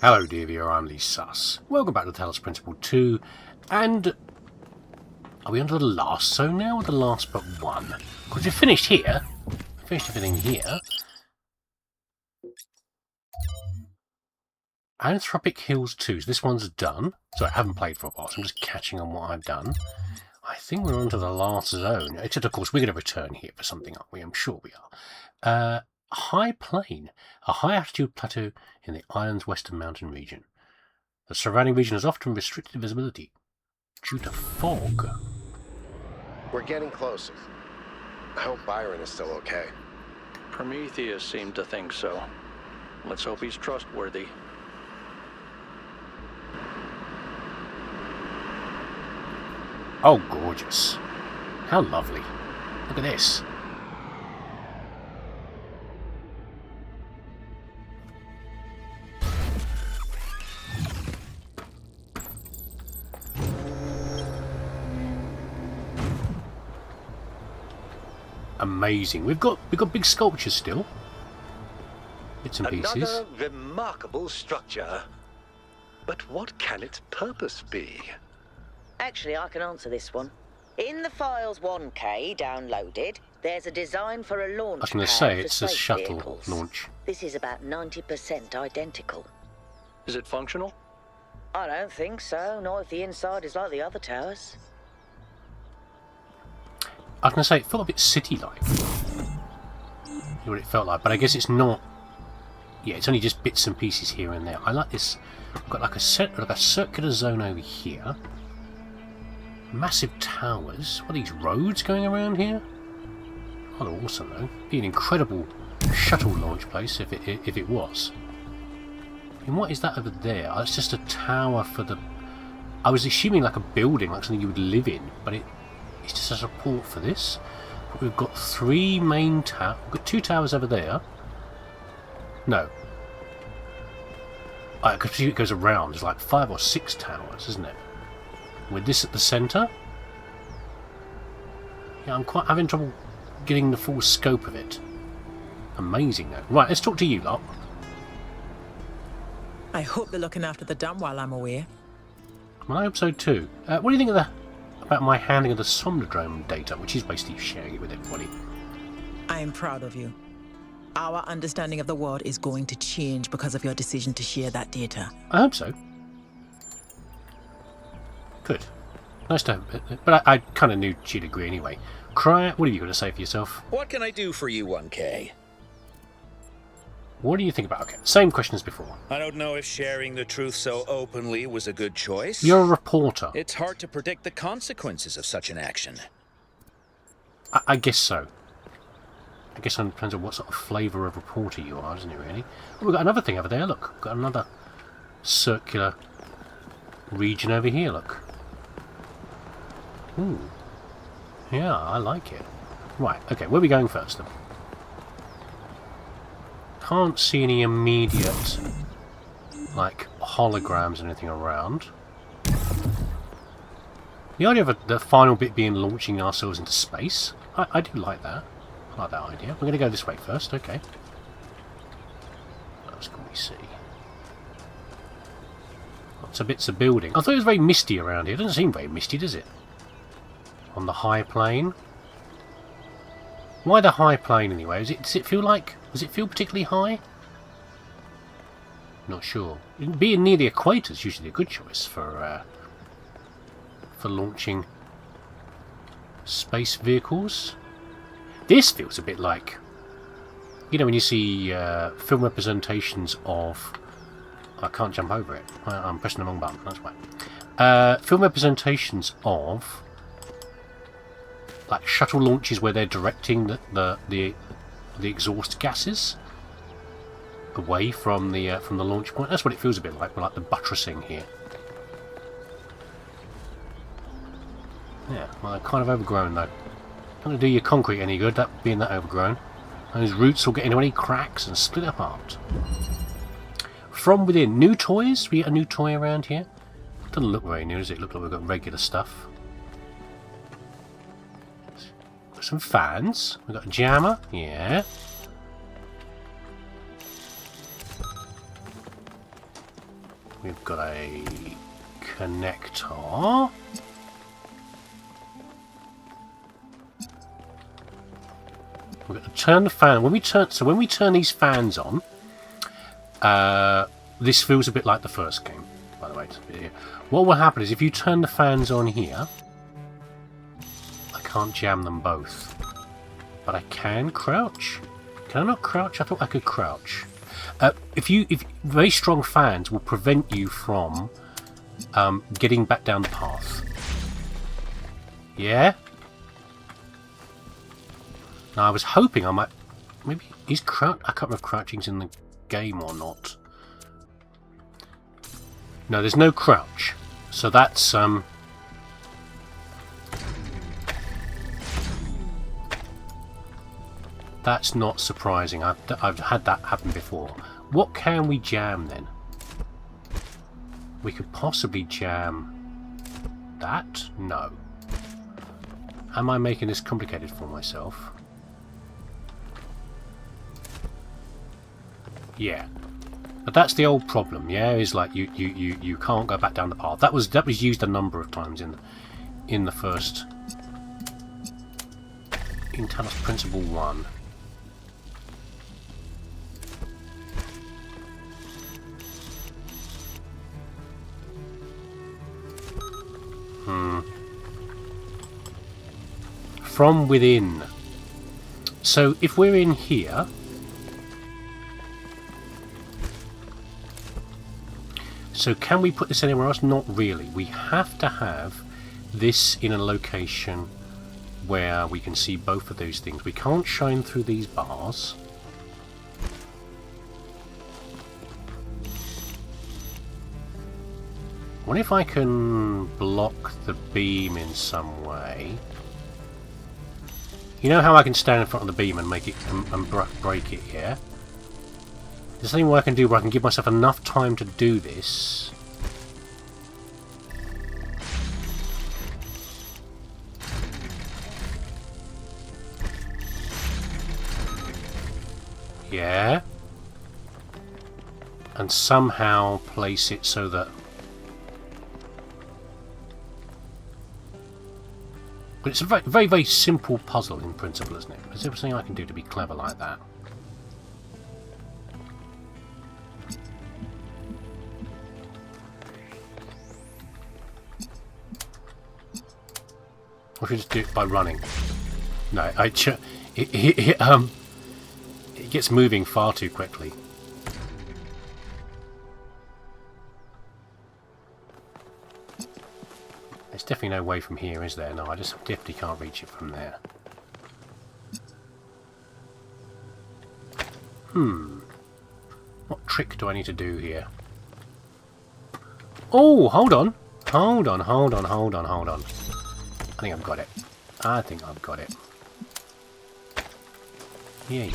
Hello dear viewer, I'm leesusss. Welcome back to Talos Principle 2, and are we on to the last zone now, or the last but one? Because we've finished here, finished everything here. Anthropic Hills 2, so this one's done. Sorry, I haven't played for a while, so I'm just catching on what I've done. I think we're on to the last zone, except of course we're going to return here for something, aren't we? I'm sure we are. High Plain, a high-altitude plateau in the island's western mountain region. The surrounding region has often restricted visibility due to fog. We're getting closer. I hope Byron is still okay. Prometheus seemed to think so. Let's hope he's trustworthy. Oh, gorgeous. How lovely. Look at this. Amazing. We've got big sculptures still. Bits and pieces. Another remarkable structure. But what can its purpose be? Actually, I can answer this one. In the files 1K downloaded, there's a design for a launch I was going to pad say for it's a space shuttle vehicles. launch. This is about 90% identical. Is it functional? I don't think so, not if the inside is like the other towers. I was going to say it felt a bit city-like. What it felt like, but I guess it's not. Yeah, it's only just bits and pieces here and there. I like this. We've got like a circular zone over here. Massive towers. What are these roads going around here? Oh, they're awesome though. Be an incredible shuttle launch place if it was. And what is that over there? Oh, it's just a tower for the. I was assuming like a building, like something you would live in, but it's just a support for this. But we've got three main towers. We've got two towers over there. No. I could see it goes around. There's like 5 or 6 towers, isn't it? With this at the centre. Yeah, I'm quite having trouble getting the full scope of it. Amazing though. Right, let's talk to you lot. I hope they're looking after the dam while I'm away. Well, I hope so too. What do you think of about my handling of the Somnodrome data, which is basically sharing it with everybody? I am proud of you. Our understanding of the world is going to change because of your decision to share that data. I hope so. Good. Nice to have, but I kind of knew she'd agree anyway. Cryer, what have you got to say for yourself? What can I do for you, 1K? What do you think about? Okay, same question as before. I don't know if sharing the truth so openly was a good choice. You're a reporter. It's hard to predict the consequences of such an action. I guess so. I guess it depends on what sort of flavour of reporter you are, doesn't it, really? Oh, we've got another thing over there, look. We've got another circular region over here, look. Ooh. Yeah, I like it. Right, okay, where are we going first, then? Can't see any immediate, like, holograms or anything around. The idea of the final bit being launching ourselves into space, I do like that. I like that idea. We're going to go this way first, okay. What else can we see? Lots of bits of building. I thought it was very misty around here. It doesn't seem very misty, does it? On the high plane. Why the high plane anyway? Does it feel particularly high? Not sure. Being near the equator is usually a good choice for launching space vehicles. This feels a bit like, you know, when you see film representations of. I can't jump over it. I'm pressing the wrong button. That's why. Film representations of like shuttle launches where they're directing the exhaust gases away from the launch point. That's what it feels a bit like. We're like the buttressing here. Yeah, well, they're kind of overgrown though. Not going to do your concrete any good, that being that overgrown. Those roots will get into any cracks and split apart. From within, new toys. We get a new toy around here. Doesn't look very new, does it? Look like we've got regular stuff. Some fans. We've got a jammer. Yeah. We've got a connector. We're going to turn the fan. When we turn these fans on, this feels a bit like the first game. By the way, what will happen is if you turn the fans on here, I can't jam them both, but I can crouch. Can I not crouch? I thought I could crouch. If very strong fans will prevent you from getting back down the path. Yeah. Now I was hoping I might. Maybe is crouch. I can't remember if crouching's in the game or not. No, there's no crouch. So that's that's not surprising. I've had that happen before. What can we jam then? We could possibly jam that? No. Am I making this complicated for myself? Yeah. But that's the old problem, yeah, is like you can't go back down the path. That was used a number of times in the first in Talos Principle 1. From within. So if we're in here, so can we put this anywhere else? Not really. We have to have this in a location where we can see both of those things. We can't shine through these bars. What if I can block the beam in some way? You know how I can stand in front of the beam and make it and break it, yeah? There's something where I can do where I can give myself enough time to do this. Yeah. And somehow place it so that... But it's a very, very, very simple puzzle in principle, isn't it? Is there something I can do to be clever like that? Or should I just do it by running? No, it gets moving far too quickly. There's definitely no way from here, is there? No, I just definitely can't reach it from there. What trick do I need to do here? Oh, hold on. Hold on. I think I've got it. Yeah.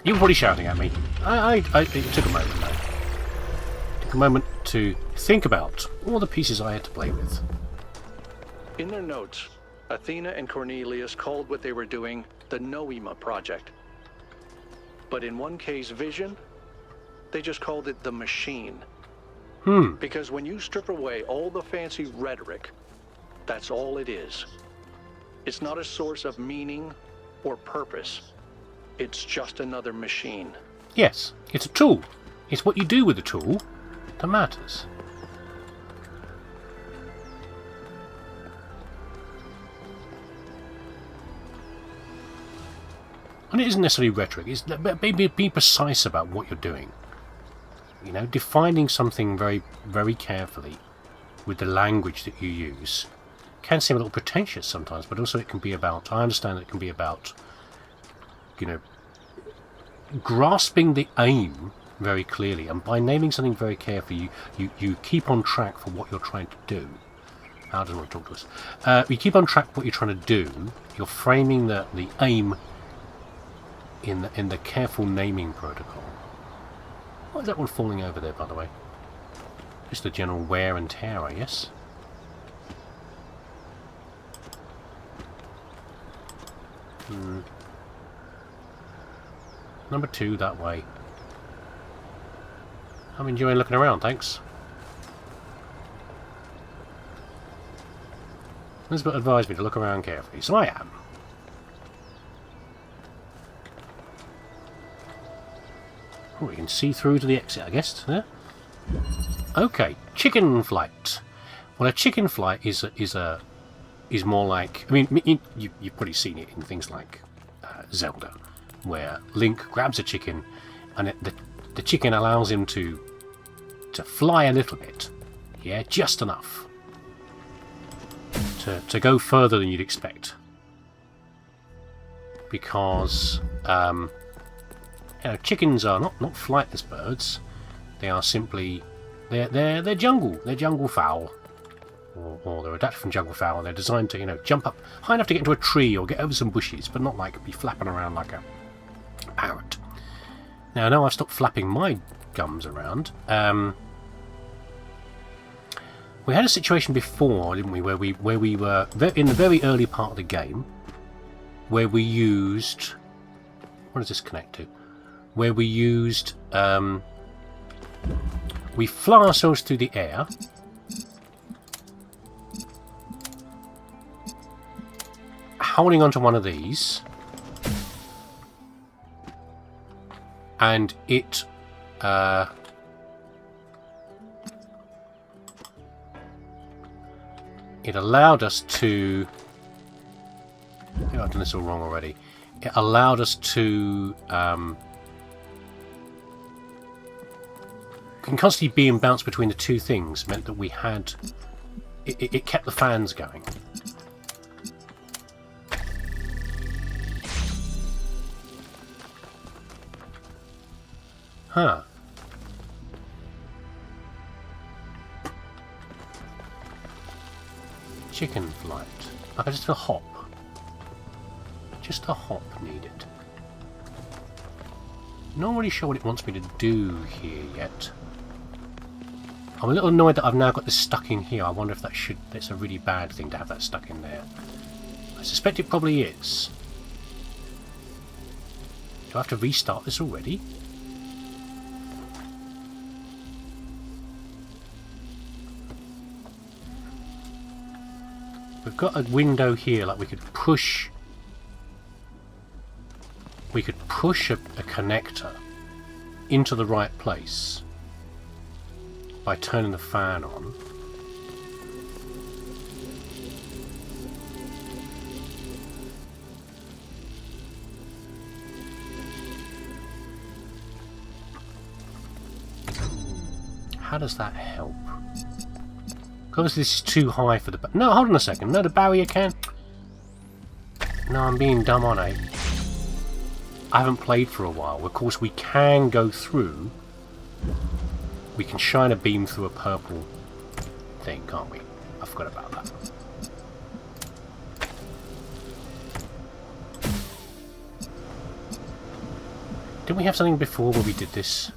You were probably shouting at me. It took a moment, though. It took a moment to think about all the pieces I had to play with. In their notes, Athena and Cornelius called what they were doing the Noema Project. But in 1K's vision, they just called it the Machine. Because when you strip away all the fancy rhetoric, that's all it is. It's not a source of meaning or purpose. It's just another machine. Yes, it's a tool. It's what you do with the tool that matters. And it isn't necessarily rhetoric. It's maybe be precise about what you're doing. You know, defining something very, very carefully with the language that you use can seem a little pretentious sometimes, but also it can be about, I understand it can be about, you know, grasping the aim very clearly, and by naming something very carefully, you keep on track for what you're trying to do. Al doesn't want to talk to us. You keep on track for what you're trying to do. You're framing the aim in the careful naming protocol. Why is that one falling over there, by the way? Just the general wear and tear, I guess. Number 2 that way. I'm enjoying looking around, thanks. Elizabeth advised me to look around carefully, so I am. Oh, we can see through to the exit, I guess. There. Okay, chicken flight. Well, a chicken flight is more like, I mean, you've probably seen it in things like Zelda, where Link grabs a chicken, and the chicken allows him to fly a little bit, yeah, just enough to go further than you'd expect, because you know, chickens are not flightless birds. They are simply they're jungle fowl. Or they're adapted from jungle fowl, and they're designed to, you know, jump up high enough to get into a tree or get over some bushes, but not like be flapping around like a parrot. Now, I know I've stopped flapping my gums around. We had a situation before, didn't we, where we were in the very early part of the game, where we used, what does this connect to? Where we used, we fly ourselves through the air. Holding onto one of these, and it allowed us to, maybe I've done this all wrong already. It allowed us to constantly be and bounce between the two things, meant that we had it kept the fans going. Huh. Chicken flight. Okay, just a hop. Just a hop needed. Not really sure what it wants me to do here yet. I'm a little annoyed that I've now got this stuck in here. I wonder if that's a really bad thing to have that stuck in there. I suspect it probably is. Do I have to restart this already? We've got a window here, like we could push a connector into the right place by turning the fan on. How does that help? Obviously this is too high for the... No, hold on a second. No, the barrier can... No, I'm being dumb, aren't I? I haven't played for a while. Of course, we can go through... We can shine a beam through a purple thing, can't we? I forgot about that. Didn't we have something before where we did this?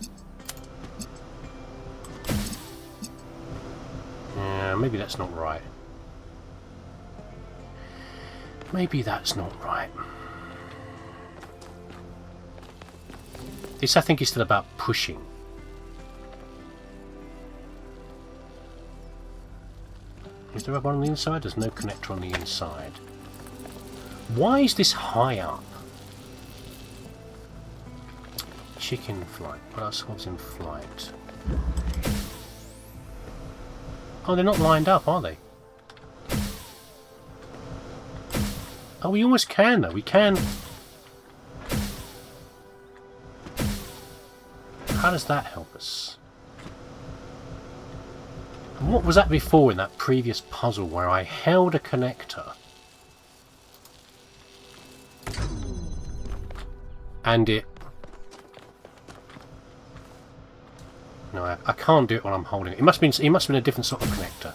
Maybe that's not right. Maybe that's not right. This, I think, is still about pushing. Is there a one on the inside? There's no connector on the inside. Why is this high up? Chicken flight. Put ourselves in flight. Oh, they're not lined up, are they? Oh, we almost can, though. We can... How does that help us? And what was that before in that previous puzzle where I held a connector and it... No, I can't do it when I'm holding it. It must have been a different sort of connector.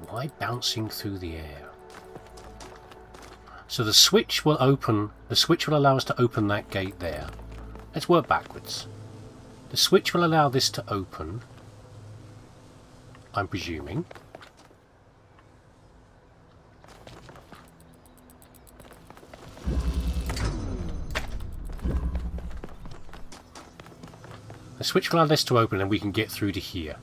Why bouncing through the air? So the switch will open. The switch will allow us to open that gate there. Let's work backwards. The switch will allow this to open. I'm presuming. The switch will allow this to open and we can get through to here.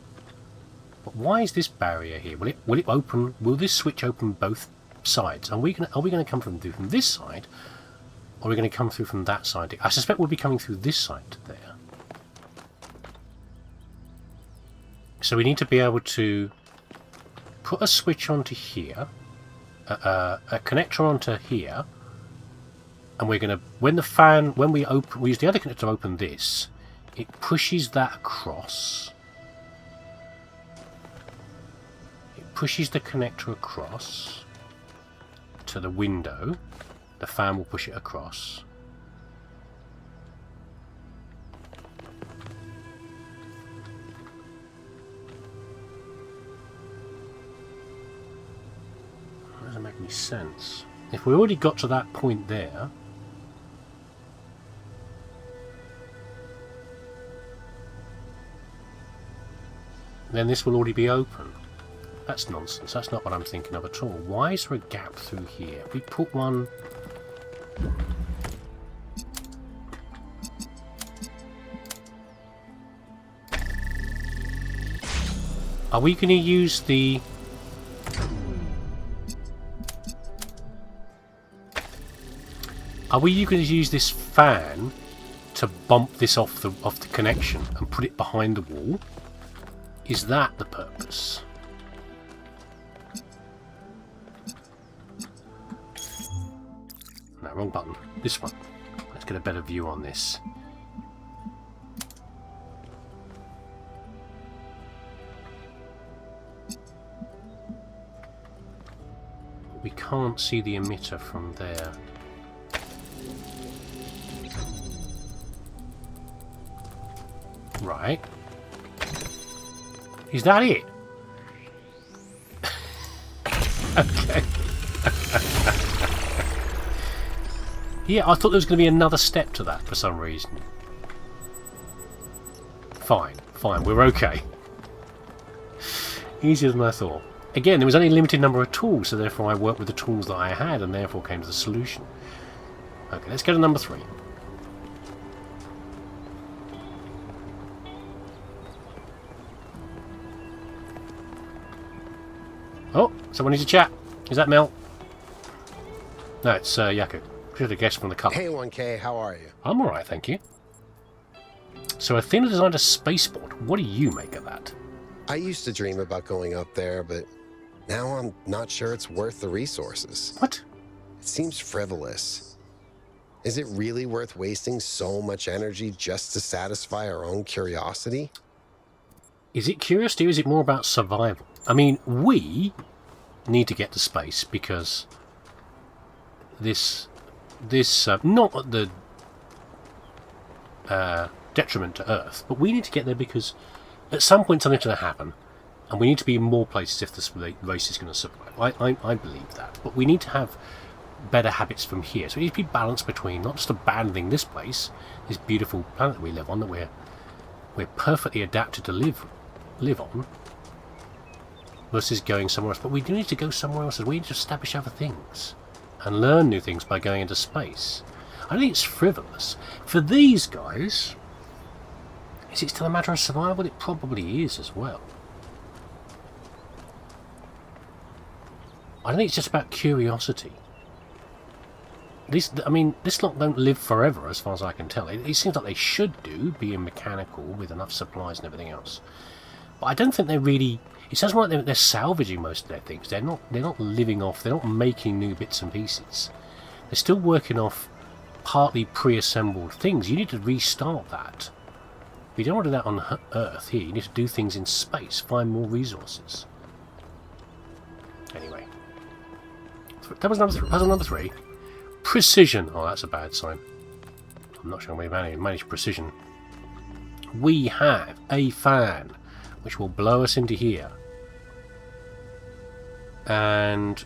But why is this barrier here? Will it open? Will this switch open both sides? Are we going to come through from this side? Or are we going to come through from that side? I suspect we'll be coming through this side to there. So we need to be able to put a switch onto here, a connector onto here, and we're going to, when we use the other connector to open this, it pushes that across. It pushes the connector across to the window. The fan will push it across. That doesn't make any sense. If we already got to that point there, then this will already be open. That's nonsense. That's not what I'm thinking of at all. Why is there a gap through here? We put one... Are we going to use the... Are we going to use this fan to bump this off the connection and put it behind the wall? Is that the purpose? No, wrong button. This one. Let's get a better view on this. We can't see the emitter from there. Right. Is that it? Okay. Yeah, I thought there was going to be another step to that for some reason. Fine, fine, we're okay. Easier than I thought. Again, there was only a limited number of tools, so therefore I worked with the tools that I had and therefore came to the solution. Okay, let's go to number 3. Oh, someone needs to chat. Is that Mel? No, it's Yaku. Should have guessed from the colour. Hey, 1K, how are you? I'm alright, thank you. So Athena designed a spaceport. What do you make of that? I used to dream about going up there, but now I'm not sure it's worth the resources. What? It seems frivolous. Is it really worth wasting so much energy just to satisfy our own curiosity? Is it curiosity or is it more about survival? I mean, we need to get to space because this not at the detriment to Earth, but we need to get there because at some point something's going to happen and we need to be in more places if this race is going to survive. I believe that. But we need to have better habits from here. So we need to be balanced between not just abandoning this place, this beautiful planet that we live on, that we're perfectly adapted to live on, versus going somewhere else. But we do need to go somewhere else. We need to establish other things and learn new things by going into space. I think it's frivolous. For these guys, is it still a matter of survival? It probably is as well. I think it's just about curiosity. This lot don't live forever, as far as I can tell. It seems like they should do, being mechanical with enough supplies and everything else. But I don't think they're really... It sounds like they're salvaging most of their things. They're not living off. They're not making new bits and pieces. They're still working off partly pre-assembled things. You need to restart that. You don't want to do that on Earth here. You need to do things in space. Find more resources. Anyway, that was puzzle number 3. Precision. Oh, that's a bad sign. I'm not sure we manage precision. We have a fan which will blow us into here. And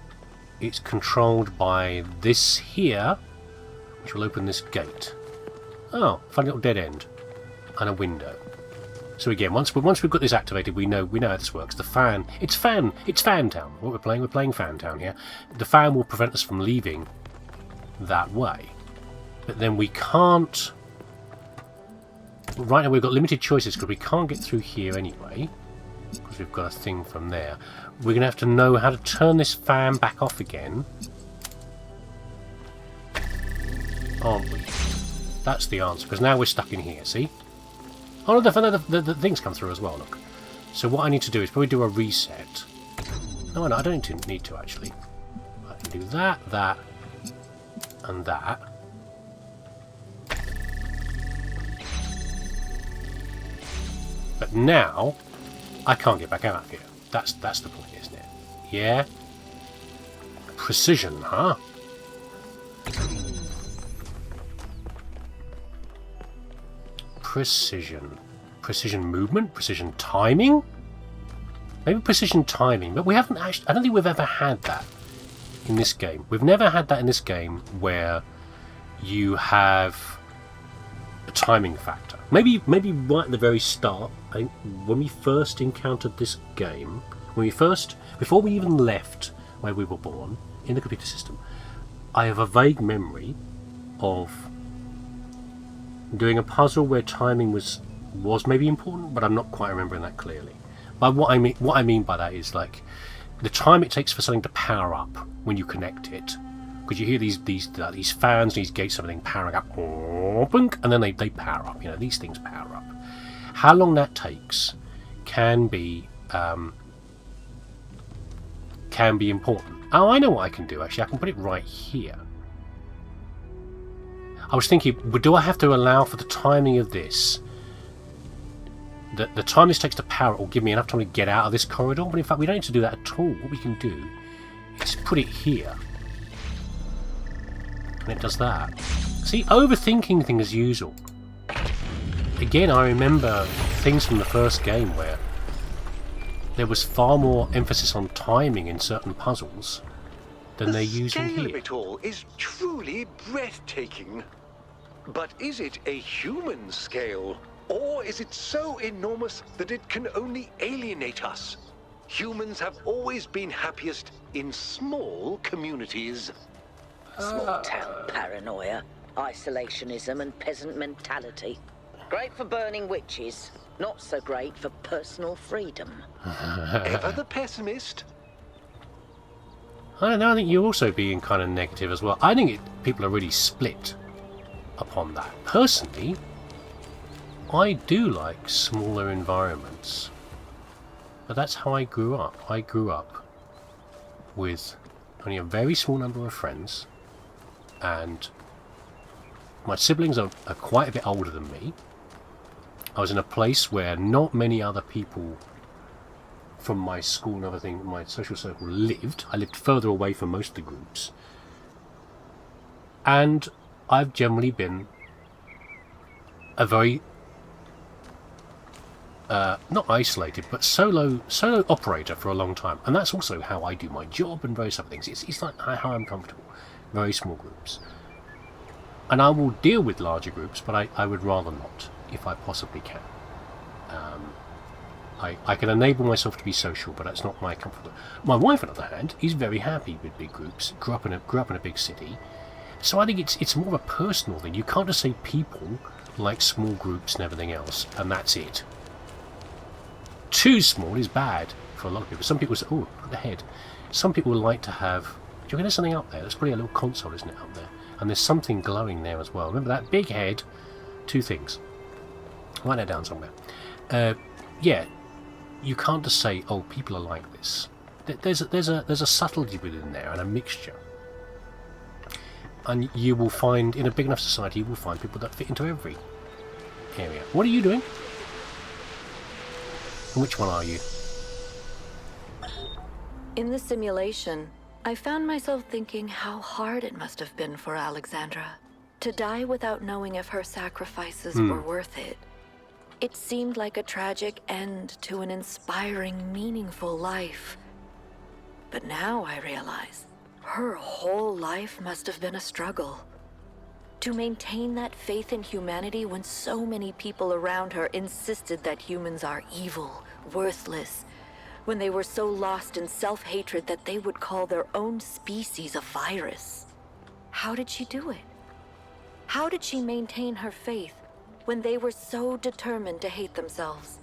it's controlled by this here, which will open this gate. Oh, funny little dead end. And a window. So again, once we've got this activated, we know how this works. The fan, it's Fan Town. What we're playing Fan Town here. The fan will prevent us from leaving that way, but then we can't. Right now we've got limited choices because we can't get through here anyway, because we've got a thing from there. We're going to have to know how to turn this fan back off again, aren't we? That's the answer, because now we're stuck in here, see? Oh, no, the things come through as well, look. So what I need to do is probably do a reset. No, I don't need to actually. I can do that, and that. But now, I can't get back out of here. That's the point, isn't it? Yeah? Precision, huh? Precision movement, precision timing, maybe precision timing, but we haven't actually. I don't think we've ever had that in this game. We've never had that in this game where you have a timing factor. Maybe right at the very start, when we first encountered this game, before we even left where we were born in the computer system, I have a vague memory of doing a puzzle where timing was maybe important, but I'm not quite remembering that clearly. But what I mean by that is like the time it takes for something to power up when you connect it, because you hear these fans, these gates, everything powering up, and then they power up. You know, these things power up. How long that takes can be important. Oh, I know what I can do. Actually, I can put it right here. I was thinking, do I have to allow for the timing of this? The time this takes to power it will give me enough time to get out of this corridor, but in fact we don't need to do that at all. What we can do is put it here. And it does that. See, overthinking things as usual. Again, I remember things from the first game where there was far more emphasis on timing in certain puzzles than they're using here. The scale of it all is truly breathtaking. But is it a human scale? Or is it so enormous that it can only alienate us? Humans have always been happiest in small communities. Small town paranoia, isolationism and peasant mentality. Great for burning witches, not so great for personal freedom. Ever the pessimist? I don't know, I think you're also being kind of negative as well. I think people are really split upon that. Personally, I do like smaller environments. But that's how I grew up. I grew up with only a very small number of friends, and my siblings are quite a bit older than me. I was in a place where not many other people from my school and everything, my social circle, lived. I lived further away from most of the groups. And I've generally been a very not isolated, but solo operator for a long time, and that's also how I do my job and various other things. It's like how I'm comfortable. Very small groups, and I will deal with larger groups, but I would rather not if I possibly can. I can enable myself to be social, but that's not my comfort. My wife, on the other hand, is very happy with big groups. Grew up in a big city, so I think it's more of a personal thing. You can't just say people like small groups and everything else, and that's it. Too small is bad for a lot of people. Some people say, oh, look at the head. Some people like to have... Do you reckon there's something up there? There's probably a little console, isn't it, up there? And there's something glowing there as well. Remember that big head? Two things. Write that down somewhere. Yeah, you can't just say, oh, people are like this. There's a subtlety within there and a mixture. And you will find, in a big enough society, you will find people that fit into every area. What are you doing? And which one are you? In the simulation, I found myself thinking how hard it must have been for Alexandra to die without knowing if her sacrifices were worth it. It seemed like a tragic end to an inspiring, meaningful life. But now I realize her whole life must have been a struggle. To maintain that faith in humanity when so many people around her insisted that humans are evil, worthless, when they were so lost in self-hatred that they would call their own species a virus. How did she do it? How did she maintain her faith when they were so determined to hate themselves?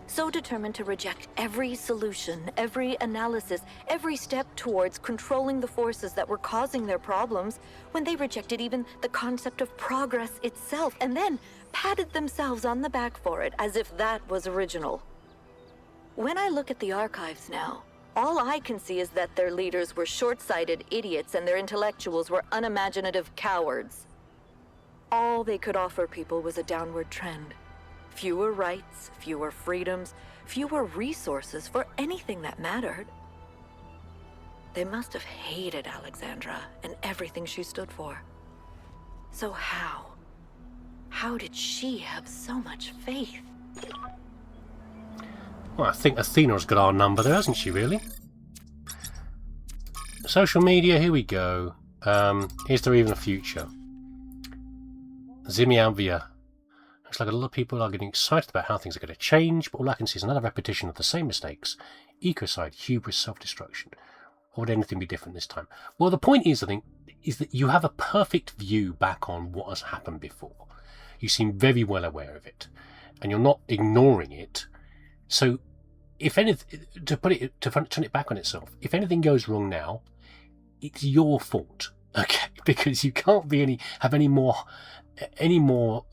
So determined to reject every solution, every analysis, every step towards controlling the forces that were causing their problems, when they rejected even the concept of progress itself, and then patted themselves on the back for it as if that was original. When I look at the archives now, all I can see is that their leaders were short-sighted idiots and their intellectuals were unimaginative cowards. All they could offer people was a downward trend. Fewer rights, fewer freedoms, fewer resources for anything that mattered. They must have hated Alexandra and everything she stood for. So how? How did she have so much faith? Well, I think Athena's got our number there, hasn't she, really? Social media, here we go. Is there even a future? Zimianvia. Looks like a lot of people are getting excited about how things are going to change, but all I can see is another repetition of the same mistakes. Ecocide, hubris, self-destruction. Or would anything be different this time? Well, the point is, I think, is that you have a perfect view back on what has happened before. You seem very well aware of it, and you're not ignoring it. So, if anything, to turn it back on itself, if anything goes wrong now, it's your fault, okay? Because you can't have any more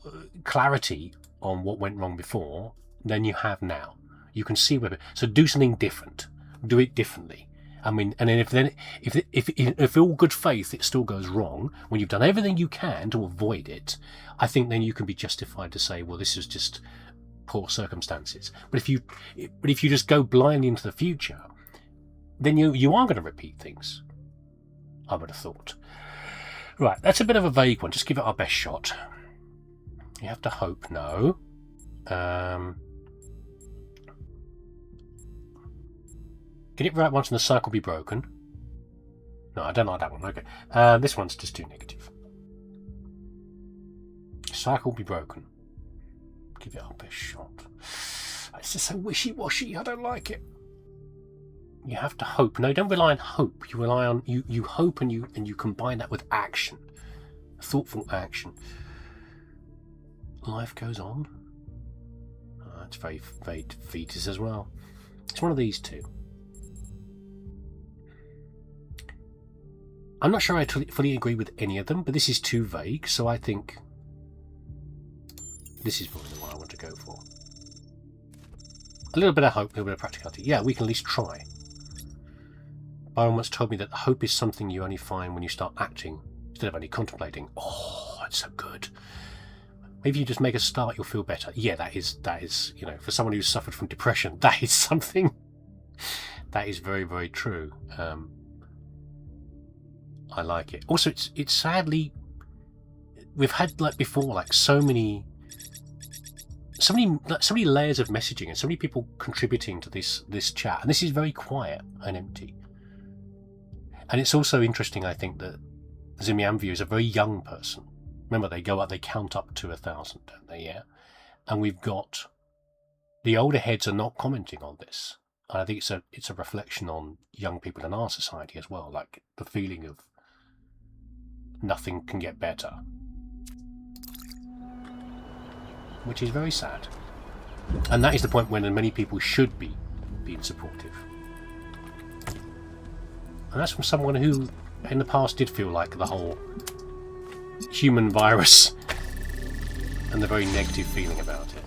clarity on what went wrong before than you have now. You can see where. So do something different. Do it differently. I mean, and then if all good faith it still goes wrong when you've done everything you can to avoid it, I think then you can be justified to say, well, this is just poor circumstances. But if you just go blindly into the future, then you are going to repeat things. I would have thought. Right, that's a bit of a vague one. Just give it our best shot. You have to hope. No. Get it right once and the cycle will be broken. No, I don't like that one. Okay. This one's just too negative. Cycle will be broken. Give it our best shot. It's just so wishy-washy. I don't like it. You have to hope. No, don't rely on hope. You rely on you hope and you combine that with action. Thoughtful action. Life goes on. Oh, it's very fetus as well. It's one of these two. I'm not sure I fully agree with any of them, but this is too vague, so I think this is probably the one I want to go for. A little bit of hope, a little bit of practicality. Yeah, we can at least try. Byron once told me that hope is something you only find when you start acting instead of only contemplating. Oh, that's so good. Maybe you just make a start, you'll feel better. Yeah, that is, you know, for someone who's suffered from depression, that is something that is very, very true. I like it. Also, it's sadly, we've had like before, like so many layers of messaging and so many people contributing to this chat, and this is very quiet and empty. And it's also interesting, I think, that Zimianview is a very young person. Remember, they count up to 1,000, don't they? Yeah. And we've got the older heads are not commenting on this. And I think it's a reflection on young people in our society as well, like the feeling of nothing can get better, which is very sad. And that is the point when many people should be being supportive. And that's from someone who in the past did feel like the whole human virus and the very negative feeling about it.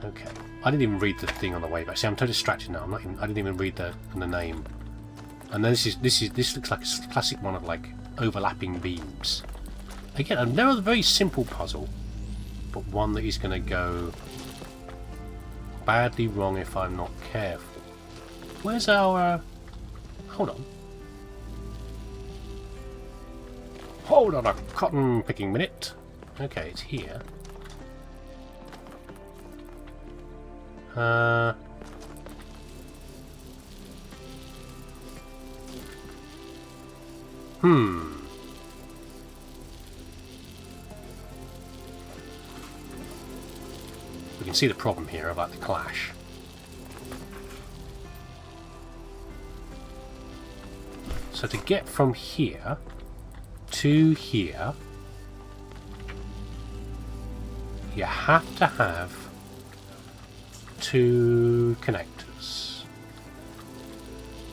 Okay, I didn't even read the thing on the way back. See, I'm totally distracted now. I didn't even read the name. And then this looks like a classic one of like overlapping beams. Again, another very simple puzzle, but one that is going to go badly wrong if I'm not careful. Where's our... Hold on. Hold on a cotton picking minute. Okay, it's here. can see the problem here about the clash. So to get from here to here, you have to have 2 connectors.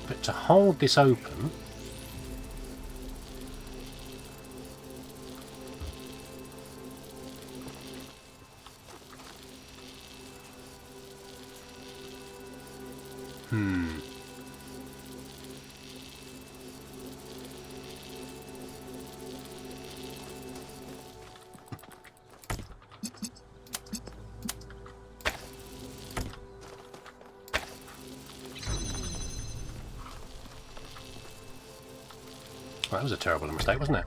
But to hold this open, well, that was a terrible mistake, wasn't it?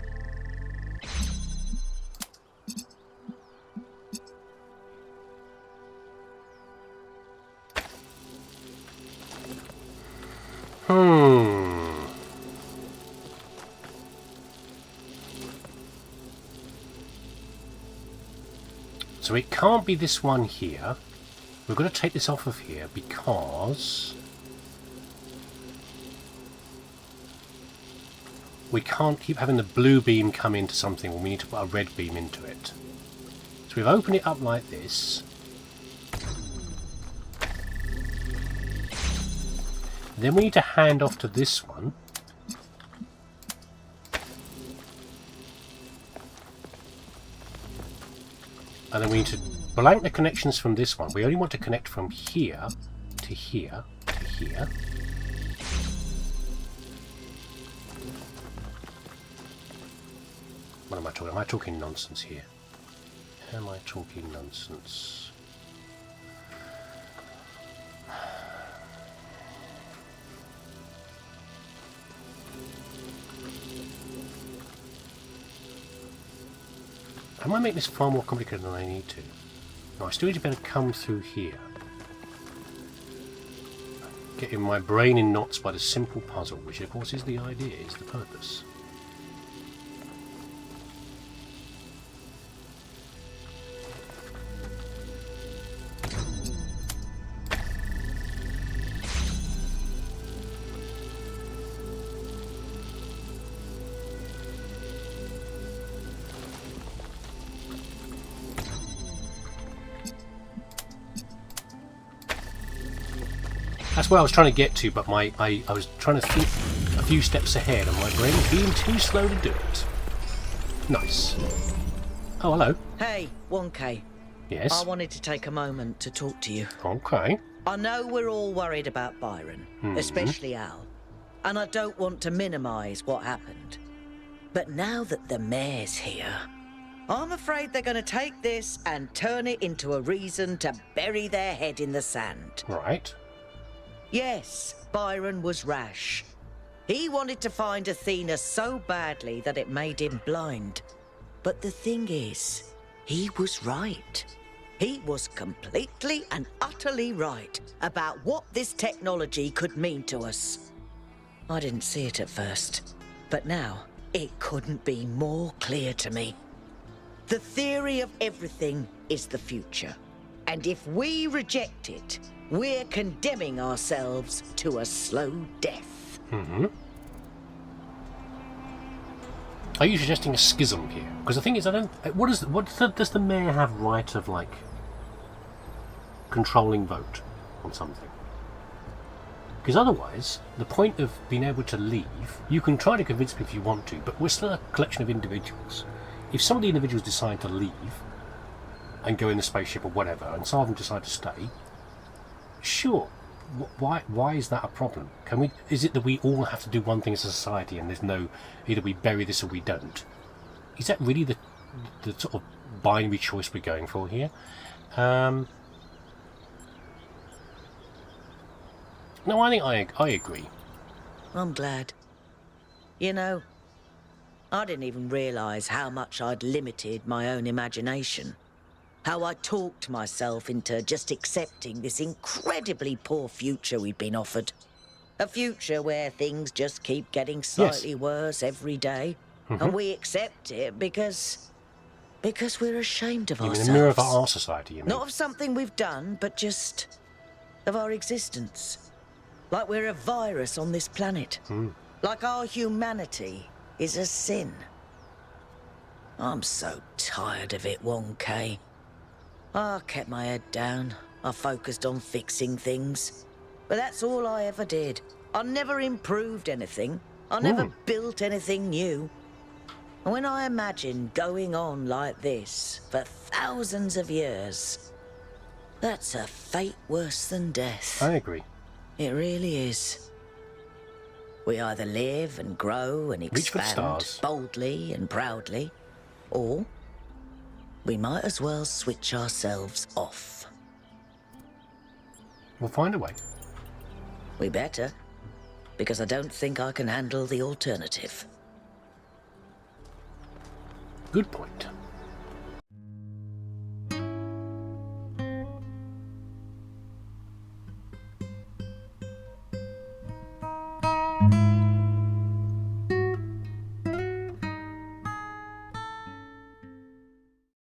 So it can't be this one here. We're going to take this off of here because we can't keep having the blue beam come into something when we need to put a red beam into it. So we've opened it up like this. Then we need to hand off to this one. And then we need to blank the connections from this one. We only want to connect from here to here to here. What am I talking? Am I talking nonsense here? Am I talking nonsense? I might make this far more complicated than I need to. No, I still need to be able to come through here. Getting my brain in knots by the simple puzzle, which of course is the idea, is the purpose. That's where I was trying to get to, but I was trying to think a few steps ahead and my brain was being too slow to do it. Nice. Oh, hello. Hey, 1K. Yes? I wanted to take a moment to talk to you. Okay. I know we're all worried about Byron, especially Al, and I don't want to minimise what happened. But now that the mayor's here, I'm afraid they're going to take this and turn it into a reason to bury their head in the sand. Right. Yes, Byron was rash. He wanted to find Athena so badly that it made him blind. But the thing is, he was right. He was completely and utterly right about what this technology could mean to us. I didn't see it at first, but now it couldn't be more clear to me. The theory of everything is the future. And if we reject it, we're condemning ourselves to a slow death. Are you suggesting a schism here? Because the thing is, I don't. Does the mayor have right of like controlling vote on something? Because otherwise, the point of being able to leave, you can try to convince me if you want to, but we're still a collection of individuals. If some of the individuals decide to leave and go in the spaceship or whatever, and some of them decide to stay, sure. Why is that a problem? Is it that we all have to do one thing as a society and there's no, either we bury this or we don't? Is that really the sort of binary choice we're going for here? No, I think I agree. I'm glad. You know, I didn't even realise how much I'd limited my own imagination. How I talked myself into just accepting this incredibly poor future we'd been offered. A future where things just keep getting slightly worse every day. And we accept it because, Because we're ashamed of You mean ourselves. the mirror of our society, you mean? Not of something we've done, but just of our existence. Like we're a virus on this planet. Like our humanity is a sin. I'm so tired of it, 1K. I kept my head down. I focused on fixing things. But that's all I ever did. I never improved anything. I never built anything new. And when I imagine going on like this for thousands of years, that's a fate worse than death. I agree. It really is. We either live and grow and Reach for the expand stars. boldly and proudly, or we might as well switch ourselves off. We'll find a way. We better, because I don't think I can handle the alternative. Good point.